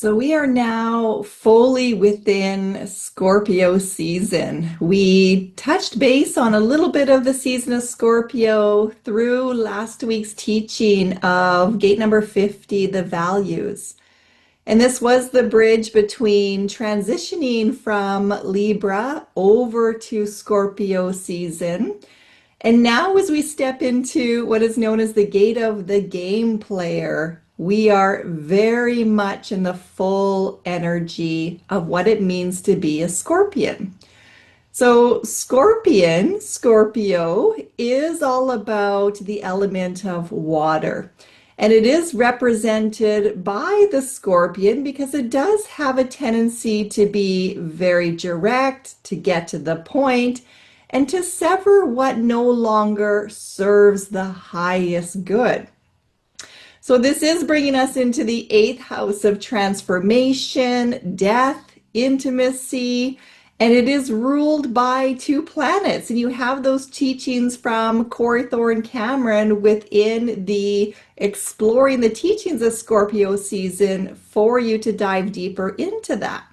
So we are now fully within Scorpio season. We touched base on a little bit of the season of Scorpio through last week's teaching of gate number 50, the values. And this was the bridge between transitioning from Libra over to Scorpio season. And now, as we step into what is known as the gate of the game player, we are very much in the full energy of what it means to be a Scorpion. So, Scorpio, is all about the element of water. And it is represented by the scorpion because it does have a tendency to be very direct, to get to the point, and to sever what no longer serves the highest good. So this is bringing us into the eighth house of transformation, death, intimacy, and it is ruled by two planets. And you have those teachings from Corey Thorne Cameron within the Exploring the Teachings of Scorpio season for you to dive deeper into that.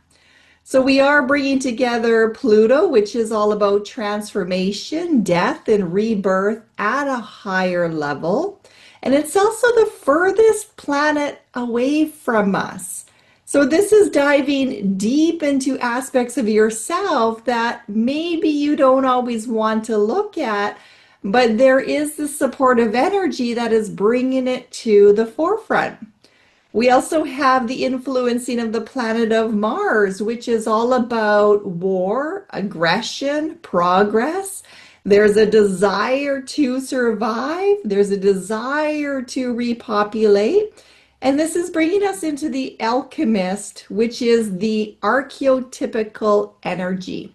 So we are bringing together Pluto, which is all about transformation, death, and rebirth at a higher level. And it's also the furthest planet away from us. So this is diving deep into aspects of yourself that maybe you don't always want to look at, but there is the supportive energy that is bringing it to the forefront. We also have the influencing of the planet of Mars, which is all about war, aggression, progress. There's a desire to survive. There's a desire to repopulate. And this is bringing us into the alchemist, which is the archetypical energy,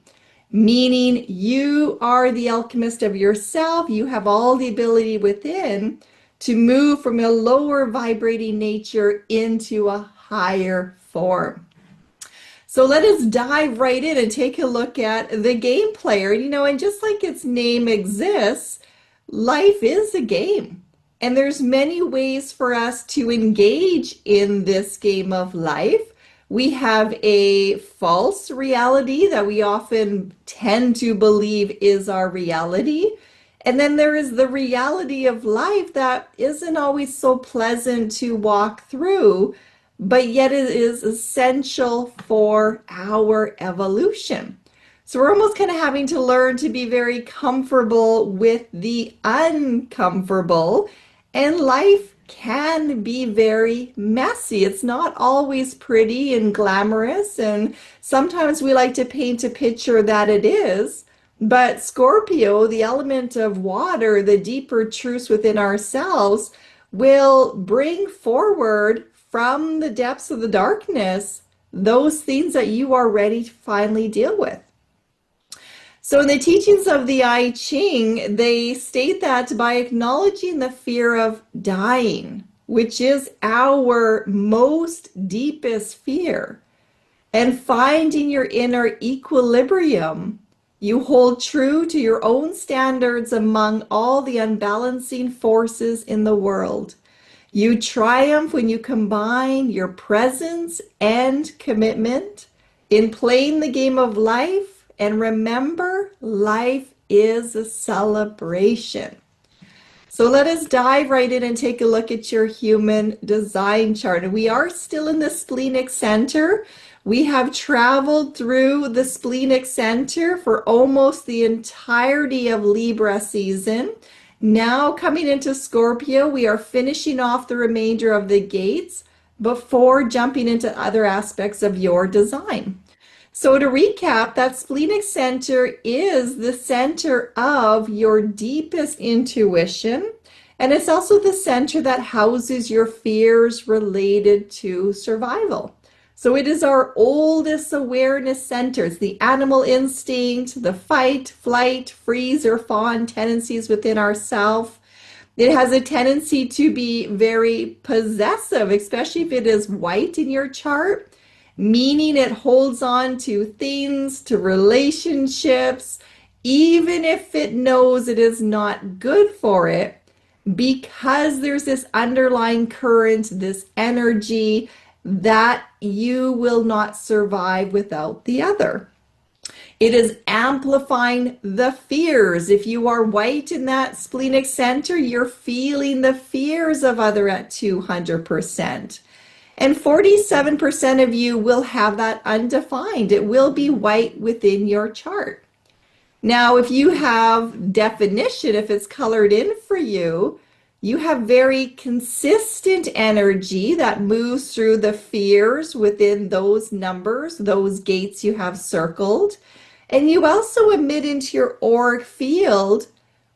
meaning you are the alchemist of yourself. You have all the ability within to move from a lower vibrating nature into a higher form. So let us dive right in and take a look at the game player. And just like its name exists, life is a game. And there's many ways for us to engage in this game of life. We have a false reality that we often tend to believe is our reality. And then there is the reality of life that isn't always so pleasant to walk through, but yet it is essential for our evolution. So we're almost kind of having to learn to be very comfortable with the uncomfortable, and life can be very messy. It's not always pretty and glamorous, and sometimes we like to paint a picture that it is. But Scorpio, the element of water, the deeper truths within ourselves, will bring forward from the depths of the darkness those things that you are ready to finally deal with. So in the teachings of the I Ching, they state that by acknowledging the fear of dying, which is our most deepest fear, and finding your inner equilibrium, you hold true to your own standards among all the unbalancing forces in the world. You triumph when you combine your presence and commitment in playing the game of life. And remember, life is a celebration. So let us dive right in and take a look at your human design chart. And we are still in the splenic center. We have traveled through the splenic center for almost the entirety of Libra season. Now coming into Scorpio, we are finishing off the remainder of the gates before jumping into other aspects of your design. So to recap, that splenic center is the center of your deepest intuition, and it's also the center that houses your fears related to survival. So it is our oldest awareness centers, the animal instinct, the fight, flight, freeze, or fawn tendencies within ourself. It has a tendency to be very possessive, especially if it is white in your chart, meaning it holds on to things, to relationships, even if it knows it is not good for it, because there's this underlying current, this energy, that you will not survive without the other. It is amplifying the fears. If you are white in that splenic center, you're feeling the fears of other at 200%. And 47% of you will have that undefined. It will be white within your chart. Now, if you have definition, if it's colored in for you, you have very consistent energy that moves through the fears within those numbers, those gates you have circled. And you also emit into your auric field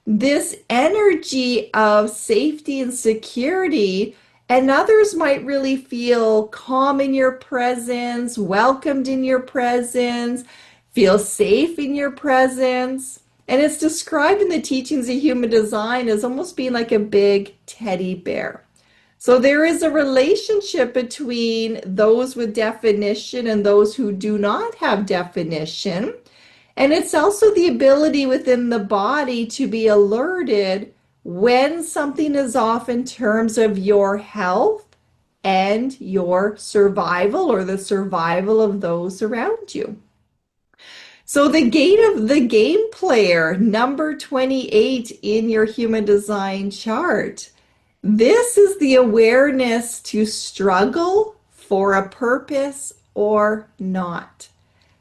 this energy of safety and security, and others might really feel calm in your presence, welcomed in your presence, feel safe in your presence. And it's described in the teachings of human design as almost being like a big teddy bear. So there is a relationship between those with definition and those who do not have definition. And it's also the ability within the body to be alerted when something is off in terms of your health and your survival or the survival of those around you. So the gate of the game player, number 28 in your human design chart, this is the awareness to struggle for a purpose or not.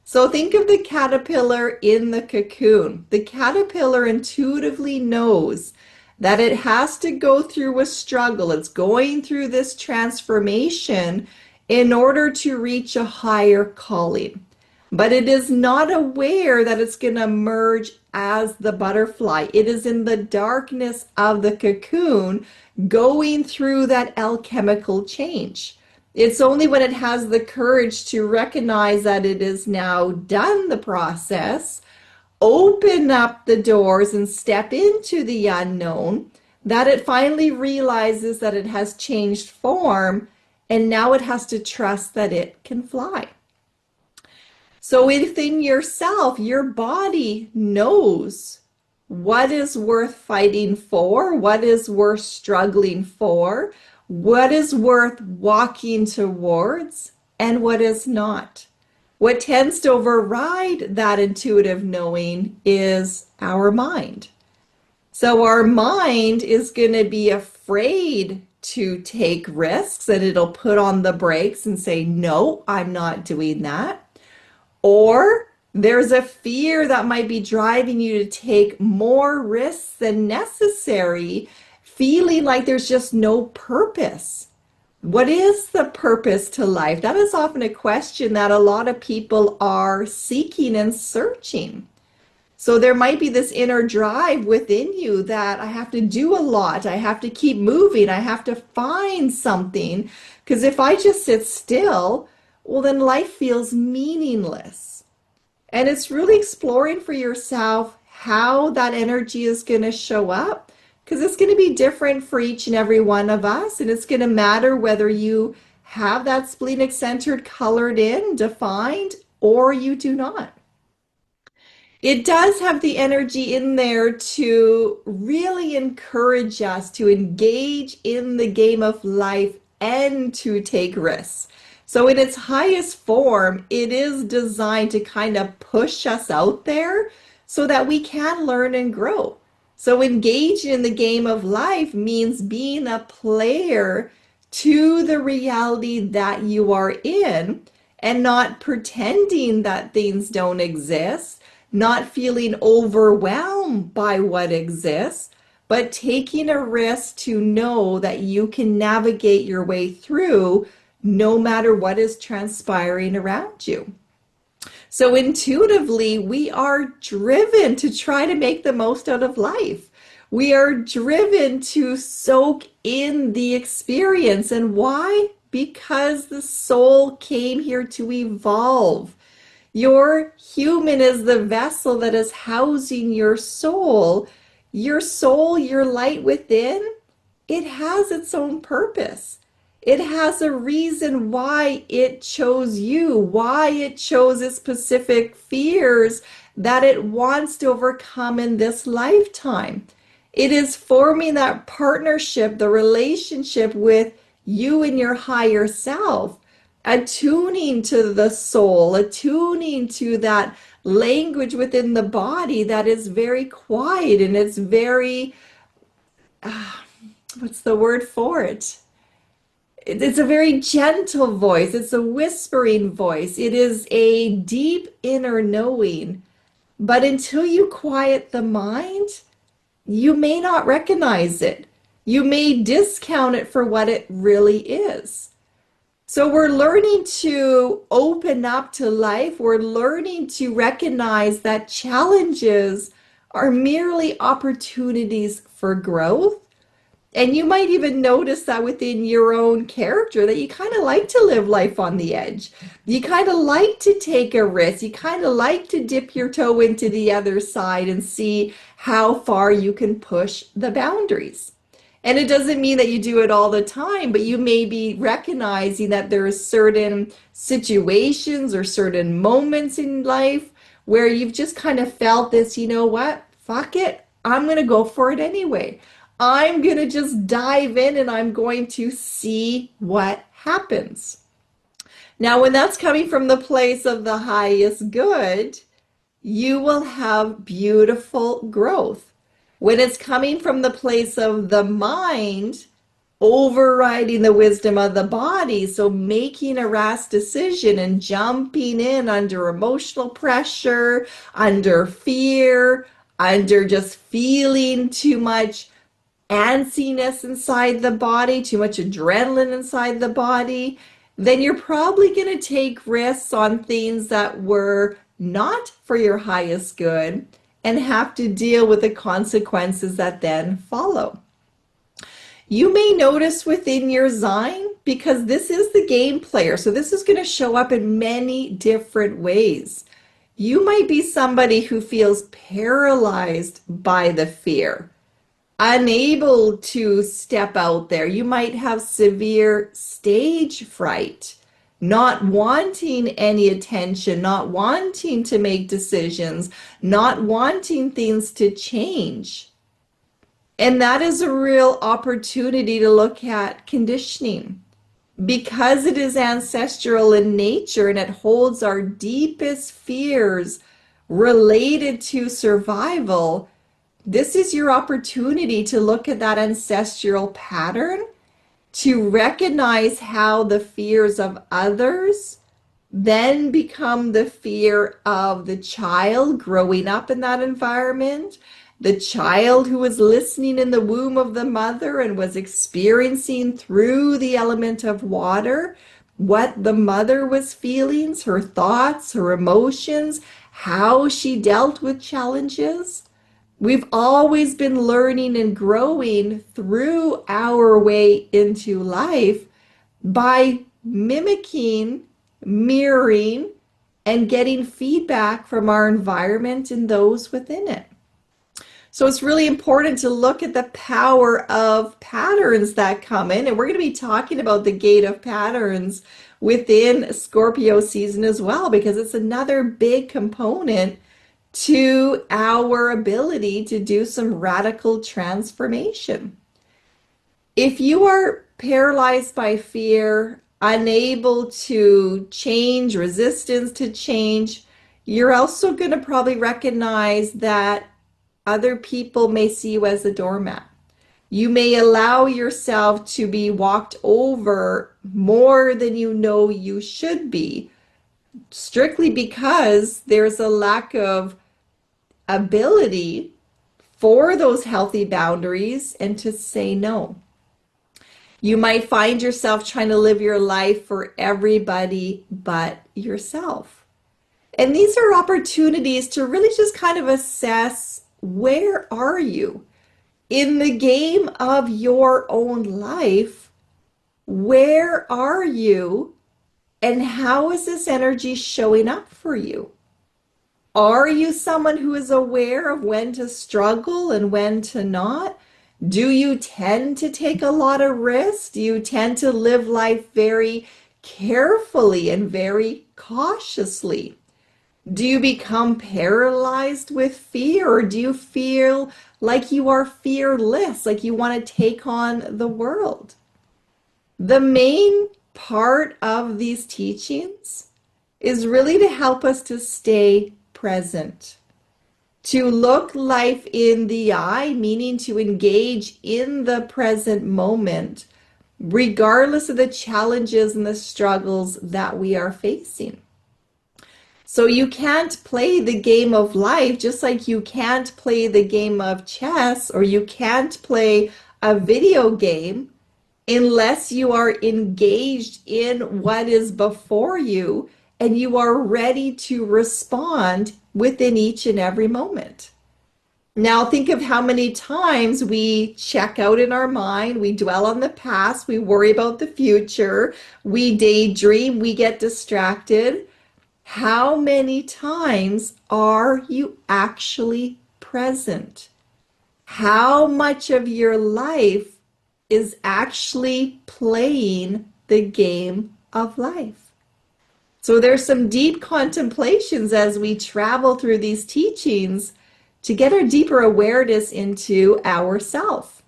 So think of the caterpillar in the cocoon. The caterpillar intuitively knows that it has to go through a struggle. It's going through this transformation in order to reach a higher calling. But it is not aware that it's going to emerge as the butterfly. It is in the darkness of the cocoon going through that alchemical change. It's only when it has the courage to recognize that it is now done the process, open up the doors and step into the unknown, that it finally realizes that it has changed form, and now it has to trust that it can fly. So within yourself, your body knows what is worth fighting for, what is worth struggling for, what is worth walking towards, and what is not. What tends to override that intuitive knowing is our mind. So our mind is going to be afraid to take risks, and it'll put on the brakes and say, no, I'm not doing that. Or there's a fear that might be driving you to take more risks than necessary, feeling like there's just no purpose. What is the purpose to life? That is often a question that a lot of people are seeking and searching. So there might be this inner drive within you that I have to do a lot. I have to keep moving. I have to find something. Because if I just sit still, well, then life feels meaningless. And it's really exploring for yourself how that energy is going to show up, because it's going to be different for each and every one of us. And it's going to matter whether you have that splenic centered colored in, defined, or you do not. It does have the energy in there to really encourage us to engage in the game of life and to take risks. So in its highest form, it is designed to kind of push us out there so that we can learn and grow. So engaging in the game of life means being a player to the reality that you are in, and not pretending that things don't exist, not feeling overwhelmed by what exists, but taking a risk to know that you can navigate your way through no matter what is transpiring around you. So intuitively, we are driven to try to make the most out of life. We are driven to soak in the experience. And why? Because the soul came here to evolve. Your human is the vessel that is housing your soul. Your soul, your light within, it has its own purpose. It has a reason why it chose you, why it chose its specific fears that it wants to overcome in this lifetime. It is forming that partnership, the relationship with you and your higher self, attuning to the soul, attuning to that language within the body that is very quiet and it's very, what's the word for it? It's a very gentle voice. It's a whispering voice. It is a deep inner knowing. But until you quiet the mind, you may not recognize it. You may discount it for what it really is. So we're learning to open up to life. We're learning to recognize that challenges are merely opportunities for growth. And you might even notice that within your own character that you kind of like to live life on the edge. You kind of like to take a risk. You kind of like to dip your toe into the other side and see how far you can push the boundaries. And it doesn't mean that you do it all the time, but you may be recognizing that there are certain situations or certain moments in life where you've just kind of felt this, you know what, fuck it, I'm going to go for it anyway. I'm going to just dive in and I'm going to see what happens. Now, when that's coming from the place of the highest good, you will have beautiful growth. When it's coming from the place of the mind, overriding the wisdom of the body, so making a rash decision and jumping in under emotional pressure, under fear, under just feeling too much antsiness inside the body, too much adrenaline inside the body, then you're probably going to take risks on things that were not for your highest good and have to deal with the consequences that then follow. You may notice within your sign, because this is the game player, so this is going to show up in many different ways. You might be somebody who feels paralyzed by the fear, unable to step out there. You might have severe stage fright, not wanting any attention, not wanting to make decisions, not wanting things to change. And that is a real opportunity to look at conditioning, because it is ancestral in nature and it holds our deepest fears related to survival. This is your opportunity to look at that ancestral pattern, to recognize how the fears of others then become the fear of the child growing up in that environment, the child who was listening in the womb of the mother and was experiencing through the element of water what the mother was feeling, her thoughts, her emotions, how she dealt with challenges. We've always been learning and growing through our way into life by mimicking, mirroring, and getting feedback from our environment and those within it. So it's really important to look at the power of patterns that come in. And we're going to be talking about the gate of patterns within Scorpio season as well, because it's another big component to our ability to do some radical transformation. If you are paralyzed by fear, unable to change, resistance to change, you're also going to probably recognize that other people may see you as a doormat. You may allow yourself to be walked over more than you know you should be, strictly because there's a lack of ability for those healthy boundaries and to say no. You might find yourself trying to live your life for everybody but yourself. And these are opportunities to really just kind of assess, where are you in the game of your own life? Where are you? And how is this energy showing up for you? Are you someone who is aware of when to struggle and when to not? Do you tend to take a lot of risks? Do you tend to live life very carefully and very cautiously? Do you become paralyzed with fear, or do you feel like you are fearless, like you want to take on the world? The main part of these teachings is really to help us to stay present, to look life in the eye, meaning to engage in the present moment, regardless of the challenges and the struggles that we are facing. So you can't play the game of life just like you can't play the game of chess or you can't play a video game unless you are engaged in what is before you and you are ready to respond within each and every moment. Now think of how many times we check out in our mind, we dwell on the past, we worry about the future, we daydream, we get distracted. How many times are you actually present? How much of your life is actually playing the game of life? So there's some deep contemplations as we travel through these teachings to get a deeper awareness into ourself.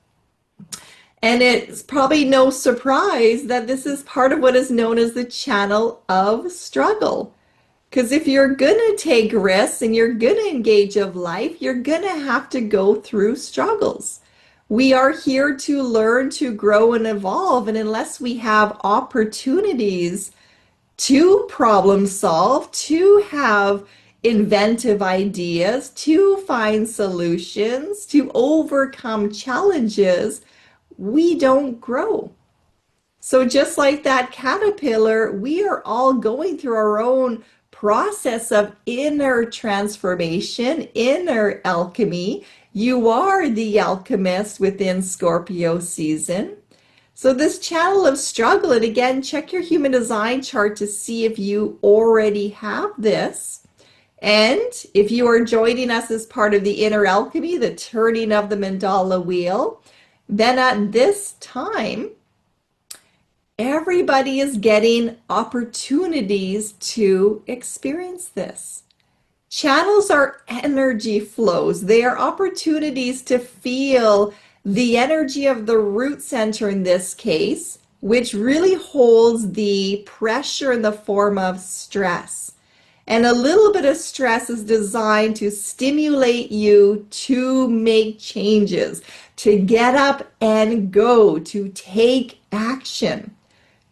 And it's probably no surprise that this is part of what is known as the channel of struggle. Because if you're going to take risks and you're going to engage of life, you're going to have to go through struggles. We are here to learn, to grow, and evolve. And unless we have opportunities to problem solve, to have inventive ideas, to find solutions, to overcome challenges, we don't grow. So just like that caterpillar, we are all going through our own process of inner transformation, inner alchemy. You are the alchemist within Scorpio season. So this channel of struggle, and again, check your human design chart to see if you already have this. And if you are joining us as part of the inner alchemy, the turning of the mandala wheel, then at this time, everybody is getting opportunities to experience this. Channels are energy flows. They are opportunities to feel the energy of the root center in this case, which really holds the pressure in the form of stress. And a little bit of stress is designed to stimulate you to make changes, to get up and go, to take action.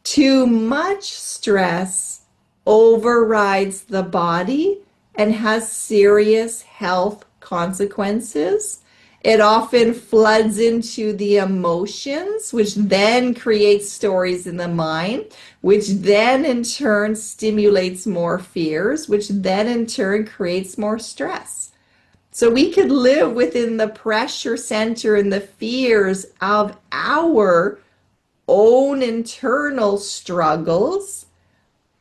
Too much stress overrides the body and has serious health consequences. It often floods into the emotions, which then creates stories in the mind, which then in turn stimulates more fears, which then in turn creates more stress. So we could live within the pressure center and the fears of our own internal struggles,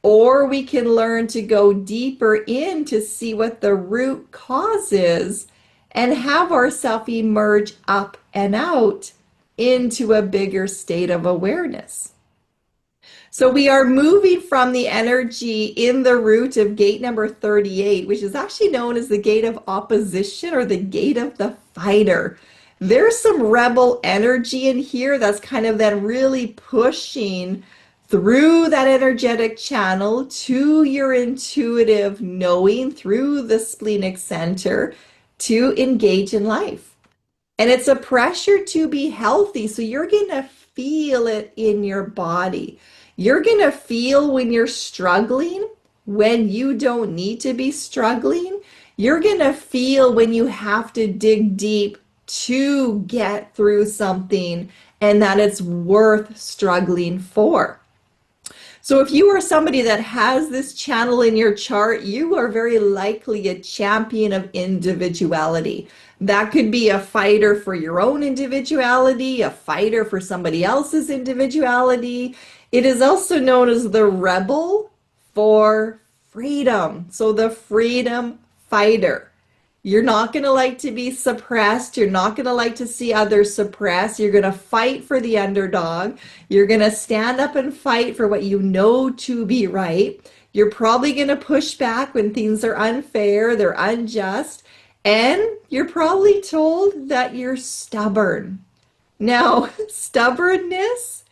or we can learn to go deeper in to see what the root cause is and have ourselves emerge up and out into a bigger state of awareness. So we are moving from the energy in the root of gate number 38, which is actually known as the gate of opposition or the gate of the fighter. There's some rebel energy in here that's kind of then really pushing through that energetic channel to your intuitive knowing through the splenic center to engage in life. And it's a pressure to be healthy. So you're going to feel it in your body. You're going to feel when you're struggling, when you don't need to be struggling. You're going to feel when you have to dig deep to get through something and that it's worth struggling for. So if you are somebody that has this channel in your chart, you are very likely a champion of individuality. That could be a fighter for your own individuality, a fighter for somebody else's individuality. It is also known as the rebel for freedom. So the freedom fighter. You're not going to like to be suppressed. You're not going to like to see others suppressed. You're going to fight for the underdog. You're going to stand up and fight for what you know to be right. You're probably going to push back when things are unfair, they're unjust, and you're probably told that you're stubborn. Now, stubbornness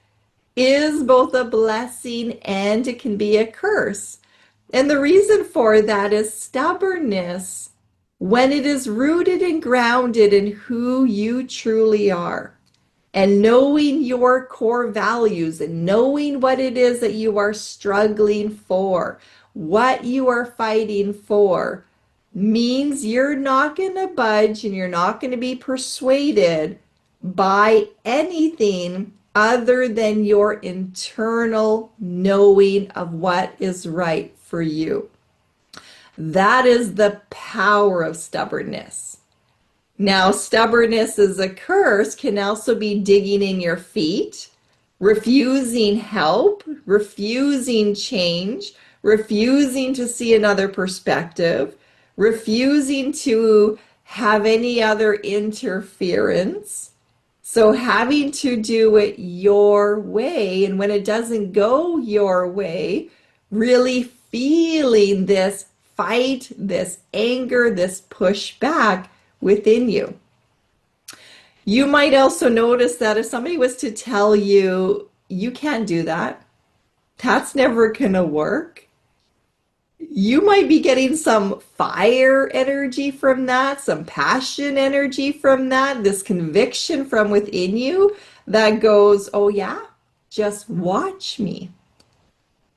is both a blessing and it can be a curse. And the reason for that is stubbornness, when it is rooted and grounded in who you truly are, and knowing your core values and knowing what it is that you are struggling for, what you are fighting for, means you're not going to budge and you're not going to be persuaded by anything other than your internal knowing of what is right for you. That is the power of stubbornness. Now, stubbornness as a curse can also be digging in your feet, refusing help, refusing change, refusing to see another perspective, refusing to have any other interference. So having to do it your way, and when it doesn't go your way, really feeling this fight, this anger, this pushback within you. You might also notice that if somebody was to tell you, you can't do that, that's never going to work, you might be getting some fire energy from that, some passion energy from that, this conviction from within you that goes, oh yeah, just watch me.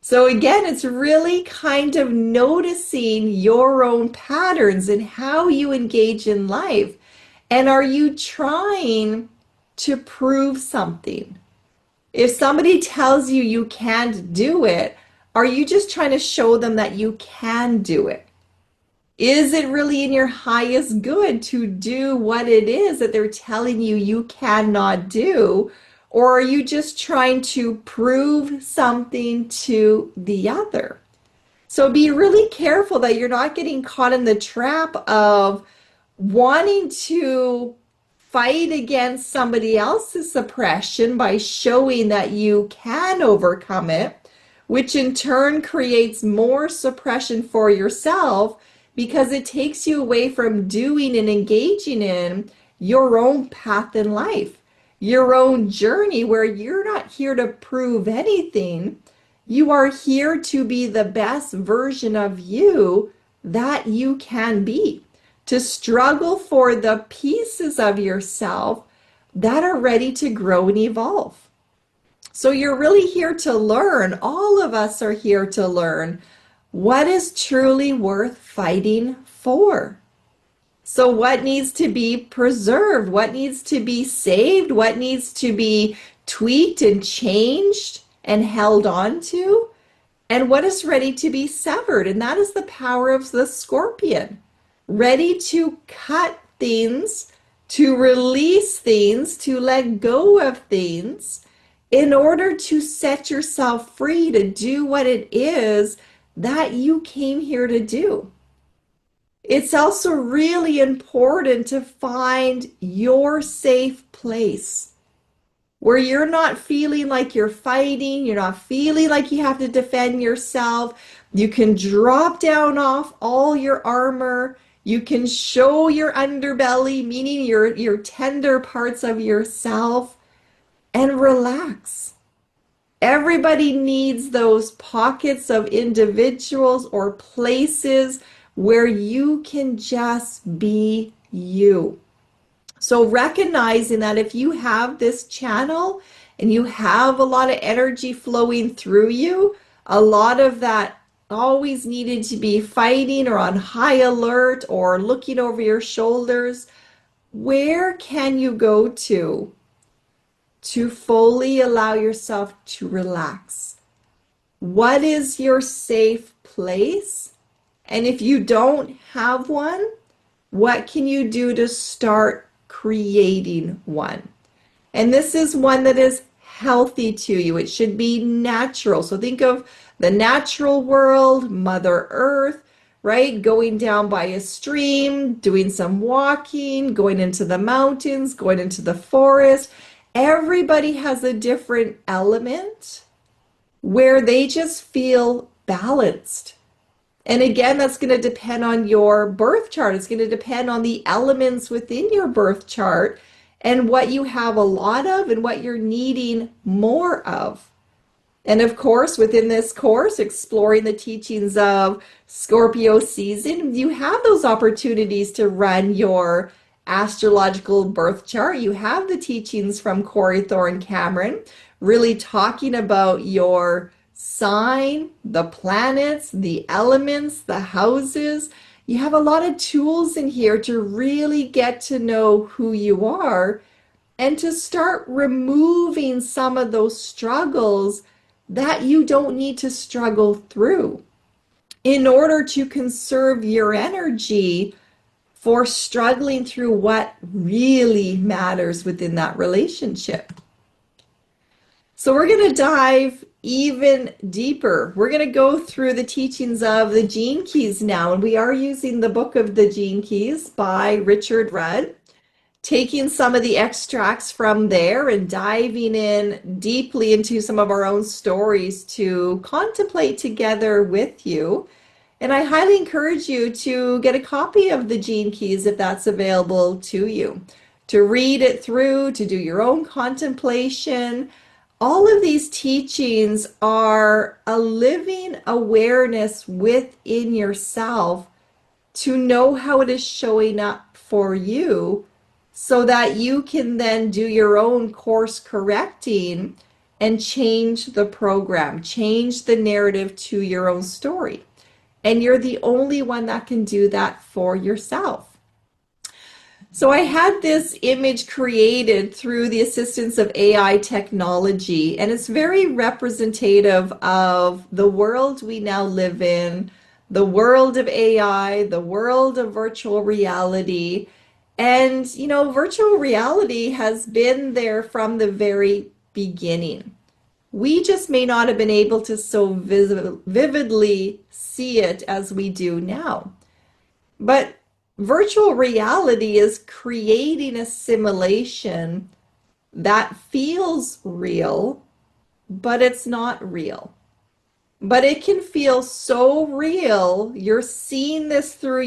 So again, it's really kind of noticing your own patterns and how you engage in life. And are you trying to prove something? If somebody tells you you can't do it, are you just trying to show them that you can do it? Is it really in your highest good to do what it is that they're telling you you cannot do? Or are you just trying to prove something to the other? So be really careful that you're not getting caught in the trap of wanting to fight against somebody else's suppression by showing that you can overcome it, which in turn creates more suppression for yourself because it takes you away from doing and engaging in your own path in life, your own journey, where you're not here to prove anything. You are here to be the best version of you that you can be, to struggle for the pieces of yourself that are ready to grow and evolve. So you're really here to learn. All of us are here to learn what is truly worth fighting for. So what needs to be preserved? What needs to be saved? What needs to be tweaked and changed and held on to? And what is ready to be severed? And that is the power of the scorpion. Ready to cut things, to release things, to let go of things in order to set yourself free to do what it is that you came here to do. It's also really important to find your safe place where you're not feeling like you're fighting, you're not feeling like you have to defend yourself. You can drop down off all your armor. You can show your underbelly, meaning your tender parts of yourself, and relax. Everybody needs those pockets of individuals or places where you can just be you. So recognizing that if you have this channel and you have a lot of energy flowing through you, a lot of that always needed to be fighting or on high alert or looking over your shoulders, where can you go to fully allow yourself to relax? What is your safe place? And if you don't have one, what can you do to start creating one? And this is one that is healthy to you. It should be natural. So think of the natural world, Mother Earth, right? Going down by a stream, doing some walking, going into the mountains, going into the forest. Everybody has a different element where they just feel balanced. And again, that's going to depend on your birth chart. It's going to depend on the elements within your birth chart and what you have a lot of and what you're needing more of. And of course, within this course, exploring the teachings of Scorpio season, you have those opportunities to run your astrological birth chart. You have the teachings from Corey Thorne Cameron, really talking about your sign, the planets, the elements, the houses. You have a lot of tools in here to really get to know who you are and to start removing some of those struggles that you don't need to struggle through in order to conserve your energy for struggling through what really matters within that relationship. So we're going to dive even deeper. We're going to go through the teachings of the Gene Keys now, and we are using the book of the Gene Keys by Richard Rudd, taking some of the extracts from there and diving in deeply into some of our own stories to contemplate together with you. And I highly encourage you to get a copy of the Gene Keys if that's available to you, to read it through, to do your own contemplation. All of these teachings are a living awareness within yourself to know how it is showing up for you, so that you can then do your own course correcting and change the program, change the narrative to your own story. And you're the only one that can do that for yourself. So I had this image created through the assistance of AI technology, and it's very representative of the world we now live in, the world of AI, the world of virtual reality. And, virtual reality has been there from the very beginning. We just may not have been able to so vividly see it as we do now. But virtual reality is creating a simulation that feels real, but it's not real. But it can feel so real. You're seeing this through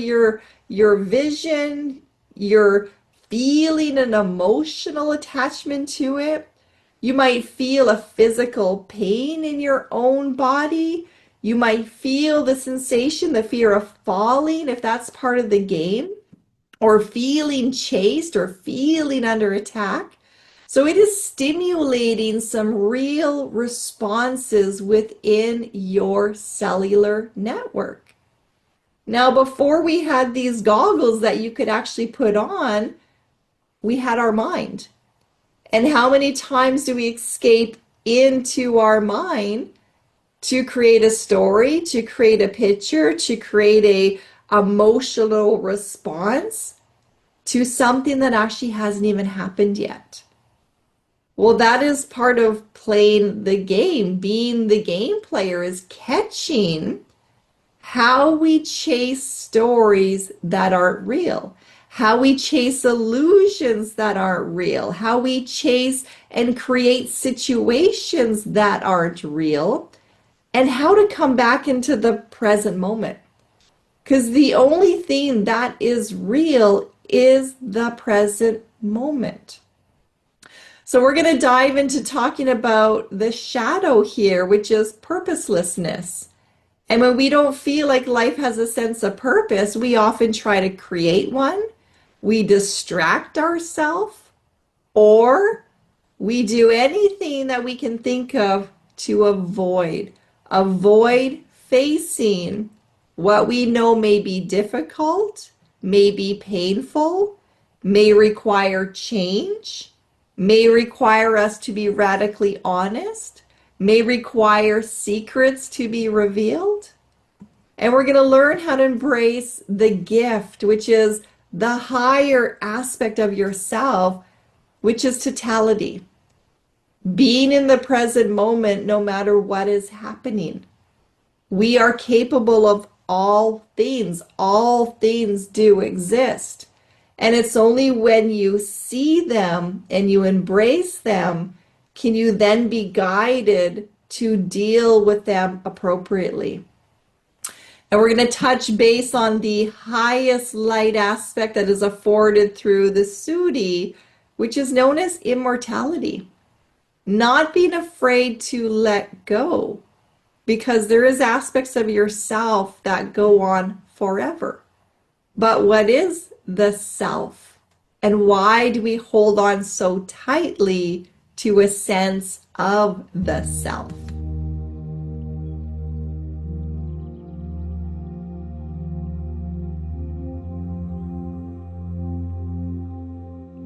your vision. You're feeling an emotional attachment to it. You might feel a physical pain in your own body. You might feel the sensation, the fear of falling, if that's part of the game, or feeling chased or feeling under attack. So it is stimulating some real responses within your cellular network. Now, before we had these goggles that you could actually put on, we had our mind. And how many times do we escape into our mind to create a story, to create a picture, to create a emotional response to something that actually hasn't even happened yet? Well, that is part of playing the game. Being the game player is catching how we chase stories that aren't real, how we chase illusions that aren't real, how we chase and create situations that aren't real, and how to come back into the present moment. Because the only thing that is real is the present moment. So we're going to dive into talking about the shadow here, which is purposelessness. And when we don't feel like life has a sense of purpose, we often try to create one. We distract ourselves, or we do anything that we can think of to avoid facing what we know may be difficult, may be painful, may require change, may require us to be radically honest, may require secrets to be revealed. And we're going to learn how to embrace the gift, which is the higher aspect of yourself, which is totality. Being in the present moment, no matter what is happening. We are capable of all things. All things do exist. And it's only when you see them and you embrace them, can you then be guided to deal with them appropriately. And we're going to touch base on the highest light aspect that is afforded through the Sudi, which is known as immortality. Not being afraid to let go, because there is aspects of yourself that go on forever. But what is the self? And why do we hold on so tightly to a sense of the self?